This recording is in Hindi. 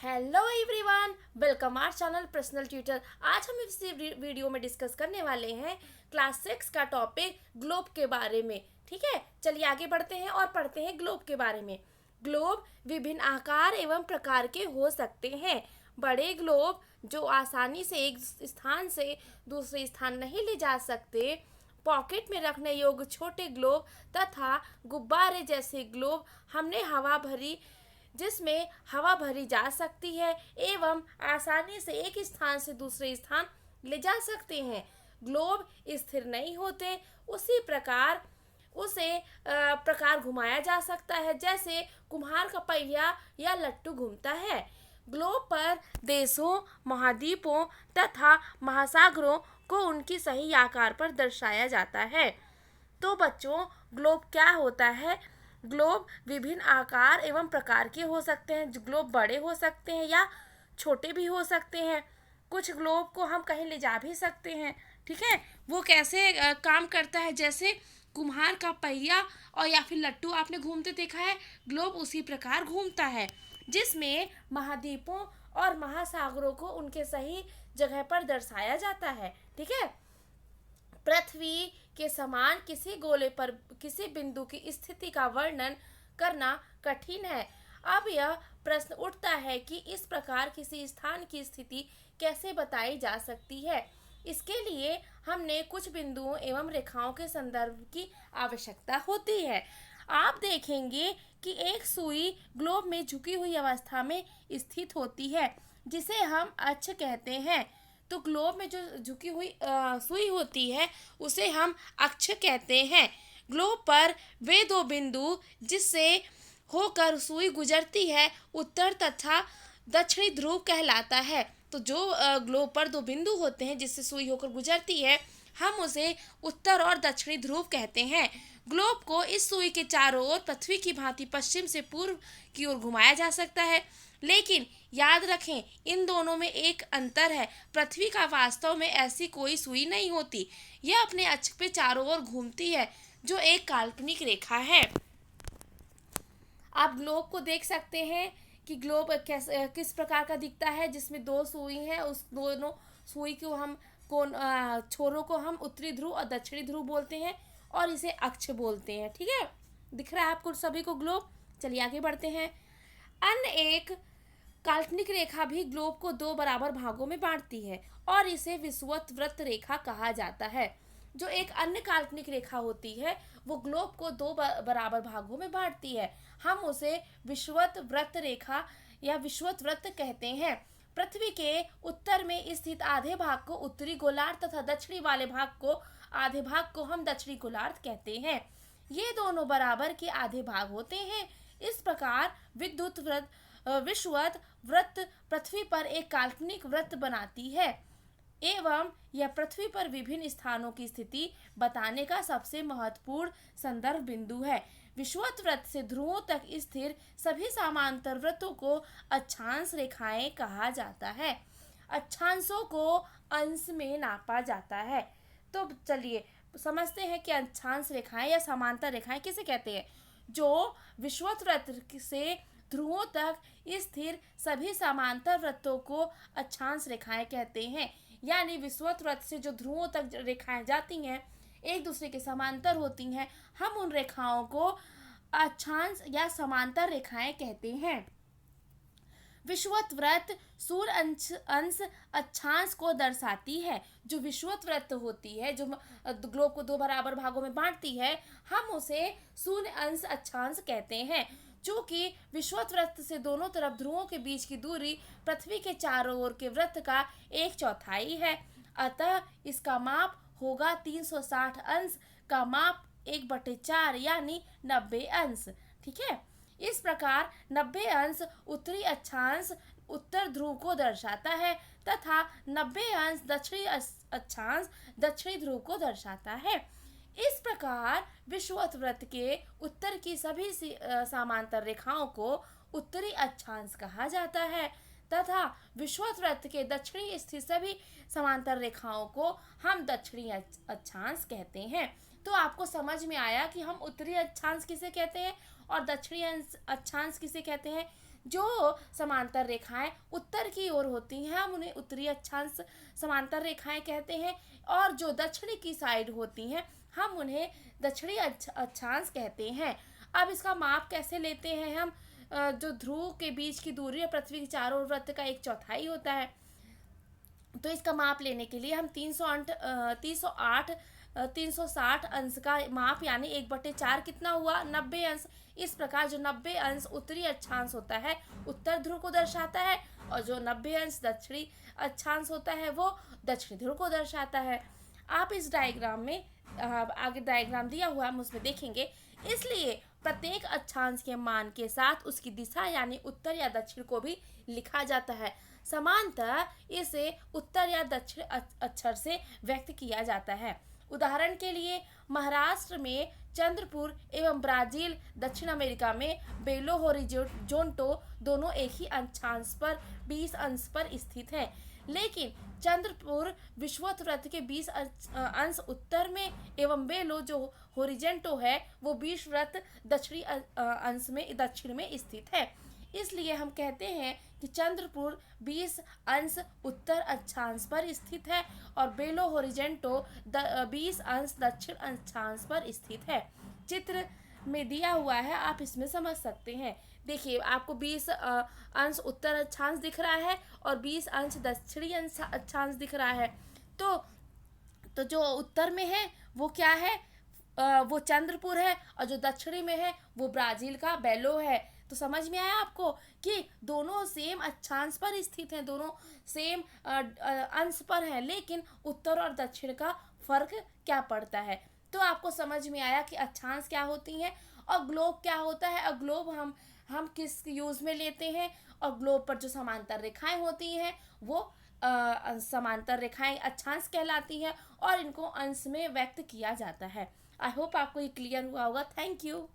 Hello everyone, welcome our channel personal tutor. आज हम इस वीडियो में डिस्कस करने वाले हैं क्लास 6 का टॉपिक ग्लोब के बारे में। ठीक है, चलिए आगे बढ़ते हैं और पढ़ते हैं ग्लोब के बारे में। ग्लोब विभिन्न आकार एवं प्रकार के हो सकते हैं। बड़े ग्लोब जो आसानी से एक स्थान से दूसरे स्थान नहीं ले जा सकते, पॉकेट में रखने योग्य छोटे ग्लोब तथा गुब्बारे जैसे ग्लोब जिसमें हवा भरी जा सकती है एवं आसानी से एक स्थान से दूसरे स्थान ले जा सकते हैं। ग्लोब स्थिर नहीं होते, उसी प्रकार उसे प्रकार घुमाया जा सकता है, जैसे कुम्हार का पहिया या लट्टू घूमता है। ग्लोब पर देशों, महाद्वीपों तथा महासागरों को उनकी सही आकार पर दर्शाया जाता है। तो बच्चों, ग्लोब क्या होता है? ग्लोब विभिन्न आकार एवं प्रकार के हो सकते हैं। ग्लोब बड़े हो सकते हैं या छोटे भी हो सकते हैं। कुछ ग्लोब को हम कहीं ले जा भी सकते हैं। ठीक है, वो कैसे काम करता है? जैसे कुम्हार का पहिया और या फिर लट्टू आपने घूमते देखा है, ग्लोब उसी प्रकार घूमता है, जिसमें महाद्वीपों और महासागरों को उनके सही जगह पर दर्शाया जाता है। ठीक है, पृथ्वी के समान किसी गोले पर किसी बिंदु की स्थिति का वर्णन करना कठिन है। अब यह प्रश्न उठता है कि इस प्रकार किसी स्थान की स्थिति कैसे बताई जा सकती है। इसके लिए हमने कुछ बिंदुओं एवं रेखाओं के संदर्भ की आवश्यकता होती है। आप देखेंगे कि एक सुई ग्लोब में झुकी हुई अवस्था में स्थित होती है, जिसे हम अक्ष कहते हैं। तो ग्लोब में जो झुकी हुई सुई होती है, उसे हम अक्ष कहते हैं। ग्लोब पर वे दो बिंदु जिससे होकर सुई गुजरती है, उत्तर तथा दक्षिणी ध्रुव कहलाता है। तो जो ग्लोब पर दो बिंदु होते हैं जिससे सुई होकर गुजरती है, हम उसे उत्तर और दक्षिणी ध्रुव कहते हैं। ग्लोब को इस सुई के चारों ओर पृथ्वी की भांति पश्चिम से पूर्व की ओर घुमाया जा सकता है। लेकिन याद रखें, इन दोनों में एक अंतर है। पृथ्वी का वास्तव में ऐसी कोई सुई नहीं होती। यह अपने अक्ष पे चारों ओर घूमती है, जो एक काल्पनिक रेखा है। आप ग्लोब को देख सकते हैं कि ग्लोब किस प्रकार का दिखता है, जिसमें दो सुई हैं। उस दोनों सुई को हम छोरों को हम उत्तरी ध्रुव और दक्षिणी ध्रुव बोलते हैं और इसे अक्ष बोलते हैं। ठीक है, दिख रहा है आपको सभी को ग्लोब। चलिए आगे बढ़ते हैं। अन्य एक काल्पनिक रेखा भी ग्लोब को दो बराबर भागों में बांटती है और इसे विषुवत वृत्त रेखा कहा जाता है। जो एक अन्य काल्पनिक रेखा होती है, वो ग्लोब को दो बराबर भागों में बांटती है। हम उसे विषुवत वृत्त रेखा या विषुवत वृत्त कहते हैं। पृथ्वी के उत्तर में स्थित आधे भाग को उत्तरी गोलार्ध तथा दक्षिणी वाले आधे भाग को हम दक्षिणी गोलार्ध कहते हैं। ये दोनों बराबर के आधे भाग होते हैं। इस प्रकार विषुवत वृत्त पृथ्वी पर एक काल्पनिक वृत्त बनाती है एवं यह पृथ्वी पर विभिन्न स्थानों की स्थिति बताने का सबसे महत्वपूर्ण संदर्भ बिंदु है। विषुवत वृत्त से ध्रुवों तक स्थिर सभी समांतर वृत्तों को अक्षांश रेखाएं कहा जाता है। अक्षांशों को अंश में नापा जाता है। तो चलिए समझते हैं कि अक्षांश रेखाएं या समांतर रेखाएं किसे कहते हैं। जो विषुवत वृत्त से ध्रुवों तक स्थिर सभी समांतर वृत्तों को अक्षांश रेखाएं कहते हैं। यानी विषुवत वृत्त से जो ध्रुवों तक रेखाएं जाती हैं, एक दूसरे के समांतर होती हैं, हम उन रेखाओं को अक्षांश या समांतर रेखाएं कहते हैं। विषुवत वृत्त सूर्य अंश अक्षांश को दर्शाती है। जो विषुवत वृत्त होती है, जो ग्लोब को दो बराबर भागों में बांटती है, हम उसे शून्य अंश अक्षांश कहते हैं। चूंकि विषुवत वृत्त से दोनों तरफ ध्रुवों के बीच की दूरी पृथ्वी के चारों ओर के वृत्त का 1/4 है, अतः इसका माप होगा 360 अंश का माप 1/4 यानी 90 अंश। ठीक है, इस प्रकार 90 अंश उत्तरी अक्षांश उत्तर ध्रुव को दर्शाता है तथा 90 अंश दक्षिणी अक्षांश दक्षिणी ध्रुव को दर्शाता है। इस प्रकार विषुवत वृत्त के उत्तर की सभी समांतर रेखाओं को उत्तरी अक्षांश कहा जाता है तथा विषुवत वृत्त के दक्षिणी स्थित सभी समांतर रेखाओं को हम दक्षिणी अक्षांश कहते हैं। तो आपको समझ में आया कि हम उत्तरी अक्षांश किसे कहते हैं और दक्षिणी अक्षांश किसे कहते हैं। जो समांतर रेखाएं उत्तर की ओर होती हैं हम उन्हें उत्तरी अक्षांश समांतर रेखाएं कहते हैं, और जो दक्षिणी की साइड होती हैं हम उन्हें दक्षिणी अक्षांश कहते हैं। अब इसका माप कैसे लेते हैं हम? जो ध्रुव के बीच की दूरी है पृथ्वी के चारों ओर वृत्त का 1/4 होता है। तो इसका माप लेने के लिए हम 360 अंश का माप यानी 1/4 कितना हुआ? 90 अंश। इस प्रकार जो 90 अंश उत्तरी अक्षांश होता है उत्तर ध्रुव को दर्शाता है, और जो 90 अंश दक्षिणी अक्षांश होता है वो दक्षिणी ध्रुव को दर्शाता है। आप इस डायग्राम में आगे डायग्राम दिया हुआ हम उसमें देखेंगे। इसलिए प्रत्येक अक्षांश के मान के साथ उसकी दिशा यानी उत्तर या दक्षिण को भी लिखा जाता है। समानतः इसे उत्तर या दक्षिण अक्षर से व्यक्त किया जाता है। उदाहरण के लिए महाराष्ट्र में चंद्रपुर एवं ब्राजील दक्षिण अमेरिका में बेलो होरिजोंटो दोनों एक ही अक्षांश पर 20 अंश पर स्थित हैं, लेकिन चंद्रपुर विषुवत वृत्त के 20 अंश उत्तर में एवं बेलो जो होरिजेंटो है वो 20 वृत्त दक्षिणी अंश में दक्षिण में स्थित है। इसलिए हम कहते हैं कि चंद्रपुर 20 अंश उत्तर अक्षांश पर स्थित है और बेलो होरिजेंटो 20 अंश दक्षिण अक्षांश पर स्थित है। चित्र में दिया हुआ है, आप इसमें समझ सकते हैं। देखिए आपको 20 अंश उत्तर अक्षांश दिख रहा है और 20 अंश दक्षिणी अक्षांश दिख रहा है। तो जो उत्तर में है वो क्या है? वो चंद्रपुर है, और जो दक्षिणी में है वो ब्राजील का बेलो है। तो समझ में आया आपको कि दोनों सेम अक्षांश पर स्थित हैं, दोनों सेम अंश पर हैं, लेकिन उत्तर और दक्षिण का फर्क क्या पड़ता है। तो आपको समझ में आया कि अक्षांश क्या होती हैं और ग्लोब क्या होता है, और ग्लोब हम किस यूज़ में लेते हैं, और ग्लोब पर जो समांतर रेखाएं होती हैं वो समांतर रेखाएं अक्षांश कहलाती हैं और इनको अंश में व्यक्त किया जाता है। आई होप आपको ये क्लियर हुआ होगा। Thank you.